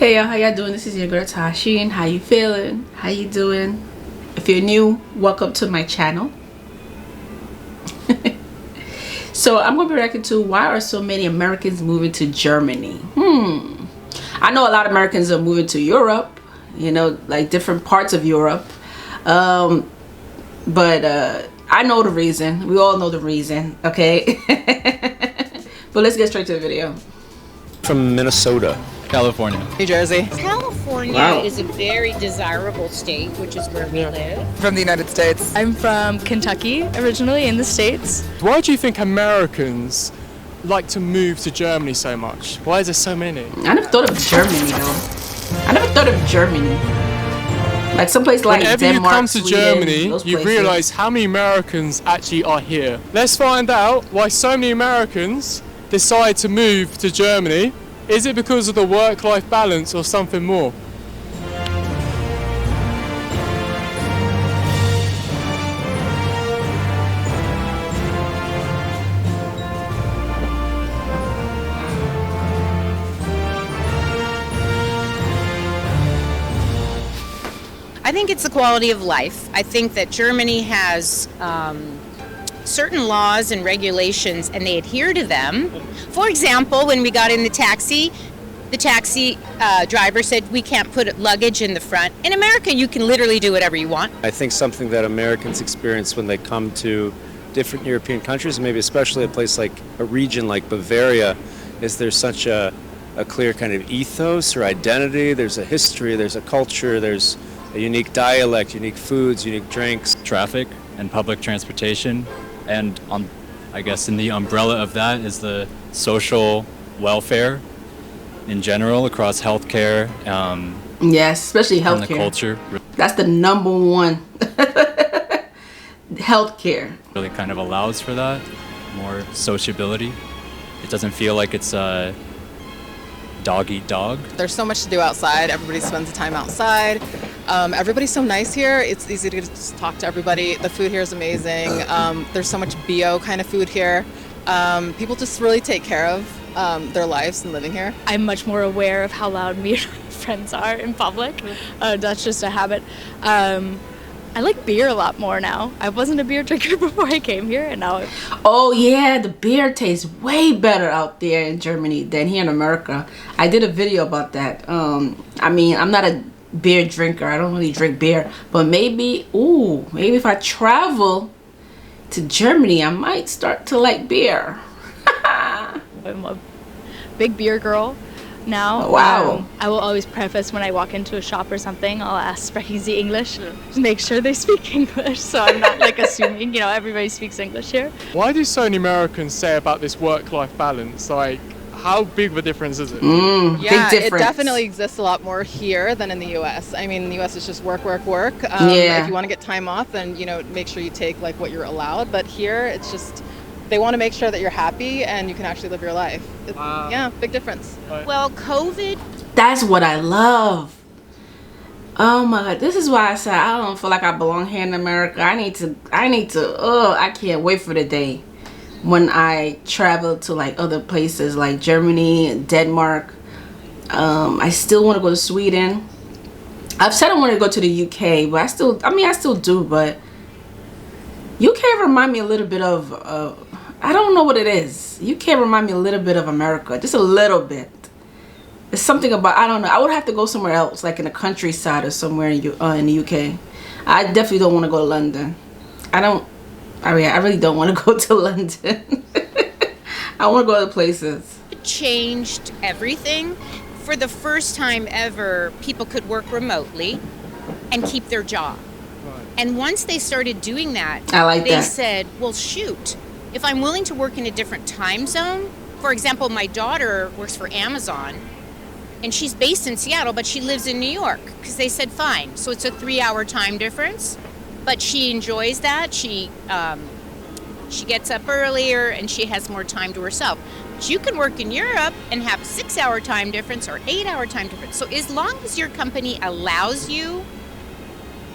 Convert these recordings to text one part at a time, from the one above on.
Hey y'all, how y'all doing? This is your girl Tysheen. How you feeling? How you doing? If you're new, welcome to my channel. So I'm gonna be reacting to why are so many Americans moving to Germany? I know a lot of Americans are moving to Europe, you know, like different parts of Europe. But I know the reason. We all know the reason, okay? But let's get straight to the video. From Minnesota. California. New Jersey. California is a very desirable state, which is where we live. From the United States. I'm from Kentucky, originally in the States. Why do you think Americans like to move to Germany so much? Why is there so many? I never thought of Germany though. I never thought of Germany. Like someplace like Whenever Denmark, you come to Sweden, Germany, those you places. realize how many Americans actually are here. Let's find out why so many Americans decide to move to Germany. Is it because of the work-life balance or something more? I think it's the quality of life. I think that Germany has certain laws and regulations, and they adhere to them. For example, when we got in the taxi driver said we can't put luggage in the front. In America, you can literally do whatever you want. I think something that Americans experience when they come to different European countries, maybe especially a place like a region like Bavaria, is there's such a clear kind of ethos or identity. There's a history, there's a culture, there's a unique dialect, unique foods, unique drinks. Traffic and public transportation, and I guess in the umbrella of that is the social welfare in general across healthcare. Yes, especially healthcare. And the culture. That's the number one. Healthcare. Really kind of allows for that, more sociability. It doesn't feel like it's a dog eat dog. There's so much to do outside. Everybody spends the time outside. Everybody's so nice here. It's easy to just talk to everybody. The food here is amazing. There's so much bio kind of food here. People just really take care of their lives and living here. I'm much more aware of how loud me and my friends are in public. That's just a habit. I like beer a lot more now. I wasn't a beer drinker before I came here, and now Oh yeah, the beer tastes way better out there in Germany than here in America. I did a video about that. I mean, I'm not a beer drinker. I don't really drink beer, but maybe if I travel to Germany, I might start to like beer. I'm a big beer girl now. Oh, wow. I will always preface when I walk into a shop or something, I'll ask, sprechen Sie English? Just make sure they speak English, so I'm not like assuming, you know, everybody speaks English here. Why do so many Americans say about this work-life balance? Like, how big of a difference is it? Yeah, big it difference. definitely exists a lot more here than in the U.S. I mean, in the U.S. it's just work, work, work. Yeah. If you want to get time off, then, you know, make sure you take like what you're allowed. But here, it's just, they want to make sure that you're happy and you can actually live your life. Wow. Yeah, big difference. Well, COVID, That's what I love. Oh my God, this is why I said I don't feel like I belong here in America. I need to, I can't wait for the day when I travel to like other places like Germany, Denmark. I still want to go to Sweden. I've said I want to go to the UK, but I still do, but UK remind me a little bit of, I don't know what it is. UK remind me a little bit of America, just a little bit. There's something about, I don't know. I would have to go somewhere else, like in the countryside or somewhere in the UK. I definitely don't want to go to London. I really don't want to go to London. I want to go to other places. changed everything. For the first time ever, people could work remotely and keep their job. And once they started doing that, they said, well, shoot, if I'm willing to work in a different time zone, for example, my daughter works for Amazon, and she's based in Seattle, but she lives in New York, because they said, fine. So it's a 3-hour time difference, but she enjoys that. She gets up earlier, and she has more time to herself. But you can work in Europe and have a 6-hour time difference or 8-hour time difference. So as long as your company allows you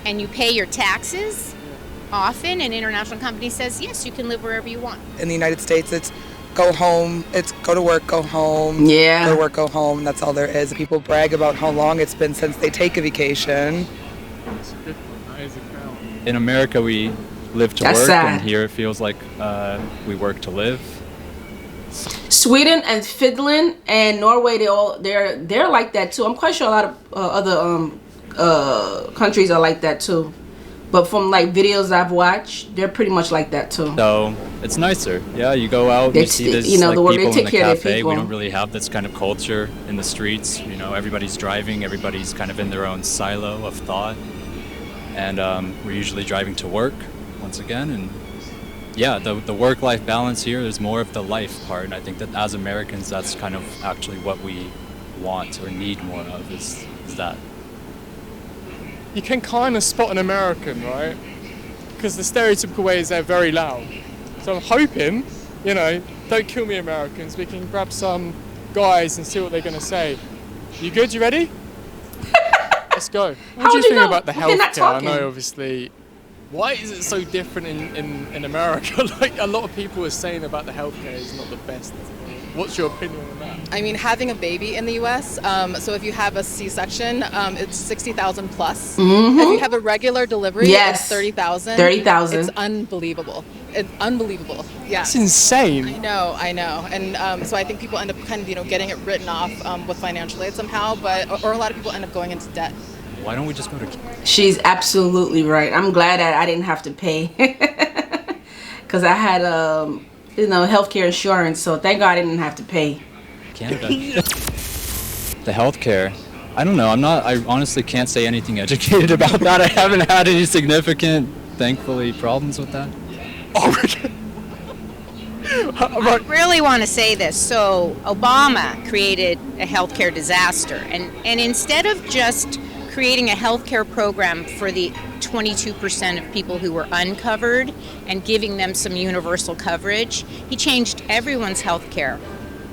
and you pay your taxes, often an international company says, yes, you can live wherever you want. In the United States, it's go home. It's go to work, go home. Yeah. Go to work, go home. That's all there is. People brag about how long it's been since they take a vacation. In America, we live to That's work, sad. and here it feels like we work to live. Sweden and Finland and Norway, they're like that too. I'm quite sure a lot of other countries are like that too. But from like videos I've watched, they're pretty much like that too. So it's nicer. Yeah, you go out, you see this like the way they people take in the care of their cafe. people. We don't really have this kind of culture in the streets. You know, everybody's driving, everybody's kind of in their own silo of thought. And we're usually driving to work once again. And yeah, the work-life balance here, there's more of the life part. And I think that as Americans, that's kind of actually what we want or need more of is that. You can kind of spot an American, right? Because the stereotypical way is they're very loud. So I'm hoping, you know, don't kill me Americans, we can grab some guys and see what they're going to say. You good? You ready? Let's go. What do you think about the healthcare? I know, obviously, why is it so different in America? Like a lot of people are saying about the healthcare is not the best. What's your opinion on that? I mean, having a baby in the U.S., so if you have a C-section, it's 60,000 plus. Mm-hmm. If you have a regular delivery, it's 30,000. 30,000. It's unbelievable. It's unbelievable. Yeah. It's insane. I know. And so I think people end up kind of, you know, getting it written off with financial aid somehow, or a lot of people end up going into debt. Why don't we just go to... She's absolutely right. I'm glad that I didn't have to pay. Because I had, healthcare insurance, so thank God I didn't have to pay. Canada. The healthcare. I don't know. I honestly can't say anything educated about that. I haven't had any significant, thankfully, problems with that. I really want to say this. So Obama created a healthcare disaster, and instead of just creating a healthcare program for the 22% of people who were uncovered and giving them some universal coverage, he changed everyone's healthcare.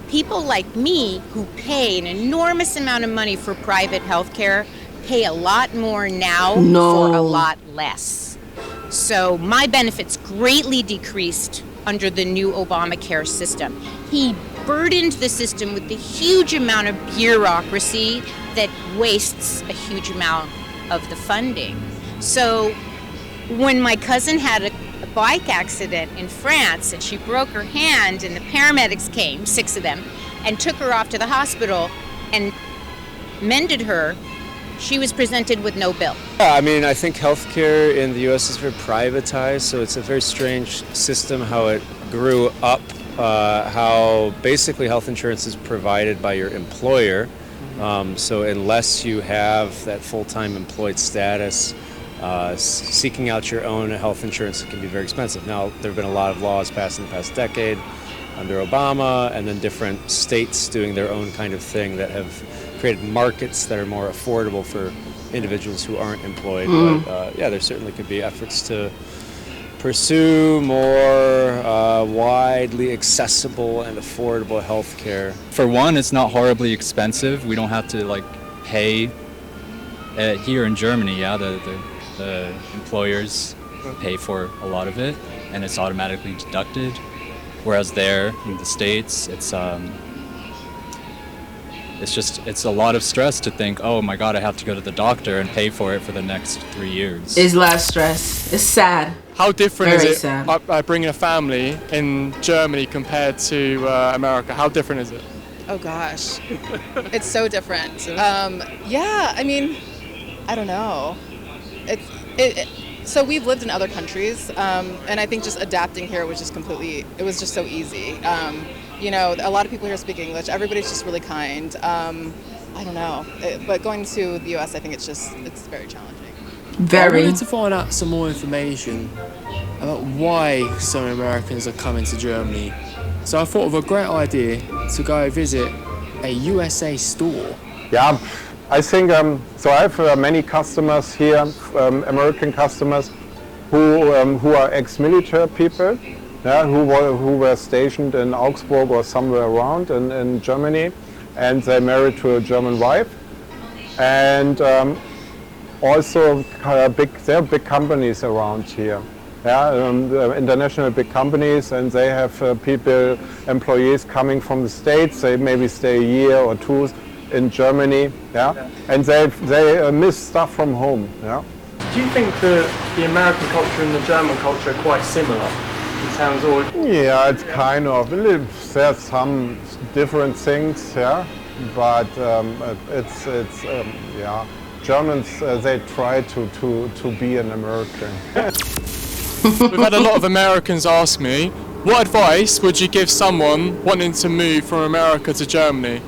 People like me who pay an enormous amount of money for private healthcare pay a lot more now for a lot less. So my benefits greatly decreased under the new Obamacare system. He burdened the system with the huge amount of bureaucracy that wastes a huge amount of the funding. So when my cousin had a bike accident in France and she broke her hand and the paramedics came, 6 of them, and took her off to the hospital and mended her, she was presented with no bill. Yeah, I mean, I think healthcare in the U.S. is very privatized, so it's a very strange system how it grew up, how basically health insurance is provided by your employer. So unless you have that full-time employed status, seeking out your own health insurance can be very expensive. Now, there have been a lot of laws passed in the past decade under Obama, and then different states doing their own kind of thing that have created markets that are more affordable for individuals who aren't employed. But yeah, there certainly could be efforts to pursue more widely accessible and affordable health care. For one, it's not horribly expensive. We don't have to pay here in Germany. Yeah, the employers pay for a lot of it, and it's automatically deducted. Whereas there in the States, it's a lot of stress to think, oh my God, I have to go to the doctor and pay for it for the next 3 years. It's a lot of stress. It's sad. How different Very is it sad. Bringing a family in Germany compared to America? How different is it? Oh gosh, it's so different. Yeah, I mean, I don't know. So we've lived in other countries, and I think just adapting here was just it was so easy. You know, a lot of people here speak English. Everybody's just really kind. I don't know, but going to the U.S., I think it's very challenging. I wanted to find out some more information about why so many Americans are coming to Germany. So I thought of a great idea to go visit a USA store. Yeah, I think, so I have many customers here, American customers, who are ex-military people, yeah, who were stationed in Augsburg or somewhere around in Germany, and they married to a German wife. And also there are big companies around here. the international big companies, and they have employees coming from the States. They maybe stay a year or two in Germany, and they miss stuff from home. Do you think that the American culture and the German culture are quite similar in terms of? Yeah, it's kind of. There's some different things, but it's Germans, they try to be an American. We've had a lot of Americans ask me, what advice would you give someone wanting to move from America to Germany?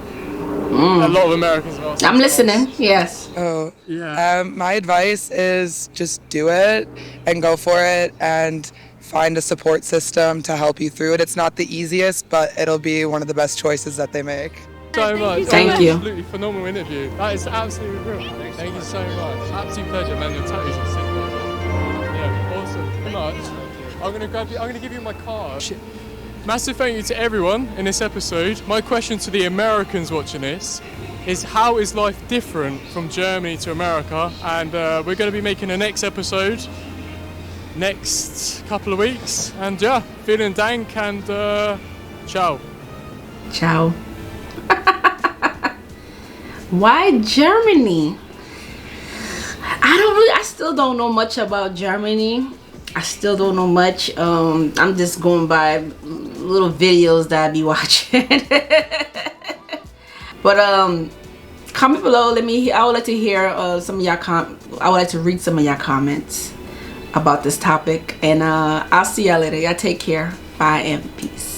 A lot of Americans have asked. I'm listening, yes. Oh, yeah. My advice is just do it and go for it and find a support system to help you through it. It's not the easiest, but it'll be one of the best choices that they make. So much. Thank you. Absolutely phenomenal interview. That is absolutely brilliant. Thank you so much. Absolute pleasure, man. Your tattoos are sick. Yeah, awesome. Thank you much. I'm gonna give you my card. Massive thank you to everyone in this episode. My question to the Americans watching this is, how is life different from Germany to America? And we're going to be making the next episode next couple of weeks. And yeah, vielen Dank and ciao. Ciao. Why Germany? I still don't know much about Germany. I still don't know much. I'm just going by little videos that I be watching. But comment below. I would like to hear some of y'all I would like to read some of y'all comments about this topic. And I'll see y'all later. Y'all take care. Bye and peace.